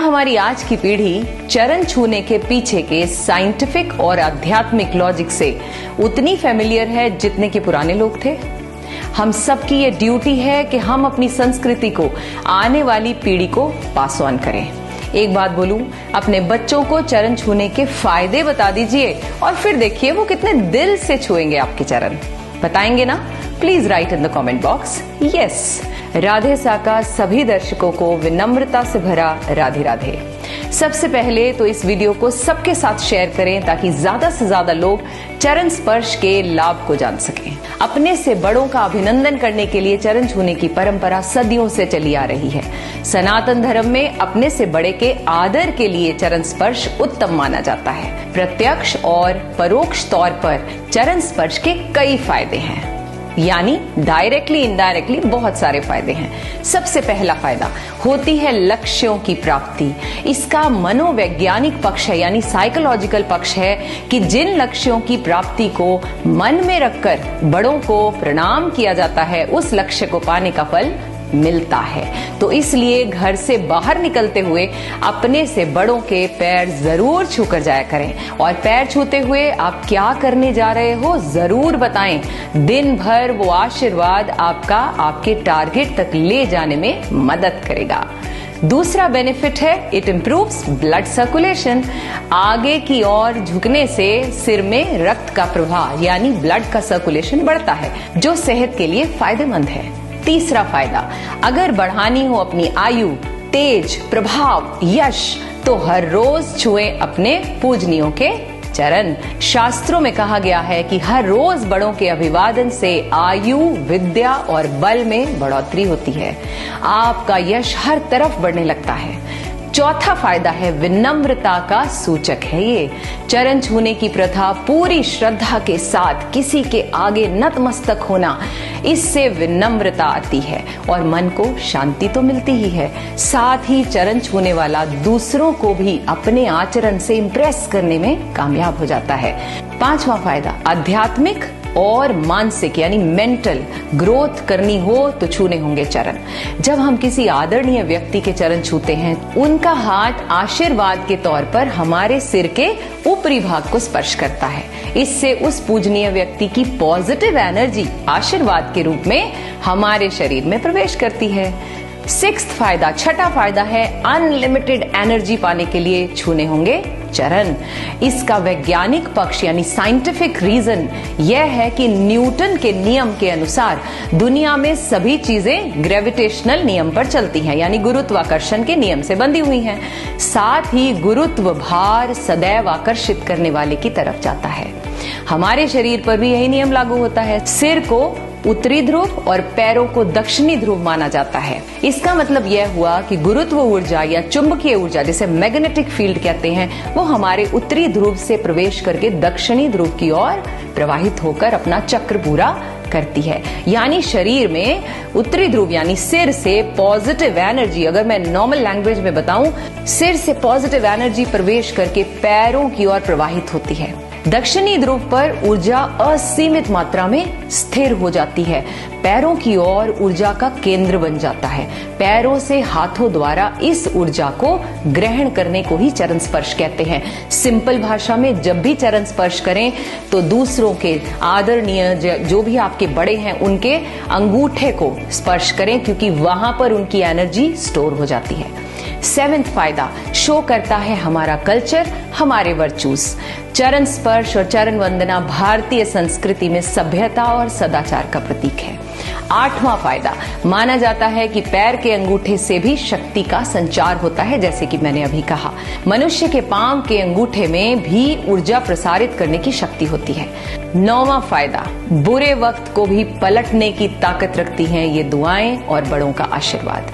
हमारी आज की पीढ़ी चरण छूने के पीछे के साइंटिफिक और आध्यात्मिक लॉजिक से उतनी फेमिलियर है जितने के पुराने लोग थे। हम सबकी ये ड्यूटी है कि हम अपनी संस्कृति को आने वाली पीढ़ी को पास ऑन करें। एक बात बोलूं, अपने बच्चों को चरण छूने के फायदे बता दीजिए और फिर देखिए वो कितने दिल से छुएंगे आपके चरण। बताएंगे ना? Please write in the comment box yes. Radhe साका सभी दर्शकों को विनम्रता से भरा राधे राधे। सबसे पहले तो इस वीडियो को सबके साथ शेयर करें ताकि ज्यादा से ज्यादा लोग चरण स्पर्श के लाभ को जान सकें। अपने से बड़ों का अभिनंदन करने के लिए चरण छूने की परंपरा सदियों से चली आ रही है। सनातन धर्म में अपने से बड़े के आदर के लिए चरण स्पर्श उत्तम माना जाता है। प्रत्यक्ष और परोक्ष तौर पर चरण स्पर्श के कई फायदे हैं, यानी डायरेक्टली इनडायरेक्टली बहुत सारे फायदे हैं। सबसे पहला फायदा होती है लक्ष्यों की प्राप्ति। इसका मनोवैज्ञानिक पक्ष है, यानी साइकोलॉजिकल पक्ष है कि जिन लक्ष्यों की प्राप्ति को मन में रखकर बड़ों को प्रणाम किया जाता है उस लक्ष्य को पाने का फल मिलता है। तो इसलिए घर से बाहर निकलते हुए अपने से बड़ों के पैर जरूर छूकर जाया करें और पैर छूते हुए आप क्या करने जा रहे हो जरूर बताएं। दिन भर वो आशीर्वाद आपका आपके टारगेट तक ले जाने में मदद करेगा। दूसरा बेनिफिट है इट इम्प्रूव्स ब्लड सर्कुलेशन। आगे की ओर झुकने से सिर में रक्त का प्रवाह यानी ब्लड का सर्कुलेशन बढ़ता है, जो सेहत के लिए फायदेमंद है। तीसरा फायदा, अगर बढ़ानी हो अपनी आयु, तेज, प्रभाव, यश, तो हर रोज छुएं अपने पूजनियों के चरण। शास्त्रों में कहा गया है कि हर रोज बड़ों के अभिवादन से आयु, विद्या और बल में बढ़ोतरी होती है। आपका यश हर तरफ बढ़ने लगता है। चौथा फायदा है विनम्रता का सूचक है ये। चरण छूने की प्रथा पूरी श्रद्धा के साथ किसी के आगे नतमस्तक होना, इससे विनम्रता आती है और मन को शांति तो मिलती ही है। साथ ही चरण छूने वाला दूसरों को भी अपने आचरण से इंप्रेस करने में कामयाब हो जाता है। पांचवा फायदा आध्यात्मिक और मानसिक यानी मेंटल ग्रोथ करनी हो तो छूने होंगे चरण। जब हम किसी आदरणीय व्यक्ति के चरण छूते हैं, उनका हाथ आशीर्वाद के तौर पर हमारे सिर के ऊपरी भाग को स्पर्श करता है। इससे उस पूजनीय व्यक्ति की पॉजिटिव एनर्जी आशीर्वाद के रूप में हमारे शरीर में प्रवेश करती है। छठा फायदा है अनलिमिटेड एनर्जी पाने के लिए छूने होंगे चरण। इसका वैज्ञानिक पक्ष यानी साइंटिफिक रीजन यह है कि न्यूटन के नियम के अनुसार दुनिया में सभी चीजें ग्रेविटेशनल नियम पर चलती हैं, यानी गुरुत्वाकर्षण के नियम से बंधी हुई हैं। साथ ही गुरुत्व भार सदैव आकर्षित करने वाले की तरफ जाता है। हमारे शरीर पर भी यही नियम लागू होता है। सिर को उत्तरी ध्रुव और पैरों को दक्षिणी ध्रुव माना जाता है। इसका मतलब यह हुआ कि गुरुत्व ऊर्जा या चुंबकीय ऊर्जा जिसे मैग्नेटिक फील्ड कहते हैं, वो हमारे उत्तरी ध्रुव से प्रवेश करके दक्षिणी ध्रुव की ओर प्रवाहित होकर अपना चक्र पूरा करती है। यानी शरीर में उत्तरी ध्रुव यानी सिर से पॉजिटिव एनर्जी, अगर मैं नॉर्मल लैंग्वेज में बताऊं, सिर से पॉजिटिव एनर्जी प्रवेश करके पैरों की ओर प्रवाहित होती है। दक्षिणी ध्रुव पर ऊर्जा असीमित मात्रा में स्थिर हो जाती है। पैरों की ओर ऊर्जा का केंद्र बन जाता है। पैरों से हाथों द्वारा इस ऊर्जा को ग्रहण करने को ही चरण स्पर्श कहते हैं। सिंपल भाषा में जब भी चरण स्पर्श करें तो दूसरों के आदरणीय जो भी आपके बड़े हैं उनके अंगूठे को स्पर्श करें, क्योंकि वहां पर उनकी एनर्जी स्टोर हो जाती है। 7वां फायदा शो करता है हमारा कल्चर, हमारे वर्चूज। चरण स्पर्श और चरण वंदना भारतीय संस्कृति में सभ्यता और सदाचार का प्रतीक है। 8वां फायदा माना जाता है कि पैर के अंगूठे से भी शक्ति का संचार होता है, जैसे कि मैंने अभी कहा। मनुष्य के पांव के अंगूठे में भी ऊर्जा प्रसारित करने की शक्ति होती है। 9वां फायदा बुरे वक्त को भी पलटने की ताकत रखती हैं ये दुआएं और बड़ों का आशीर्वाद।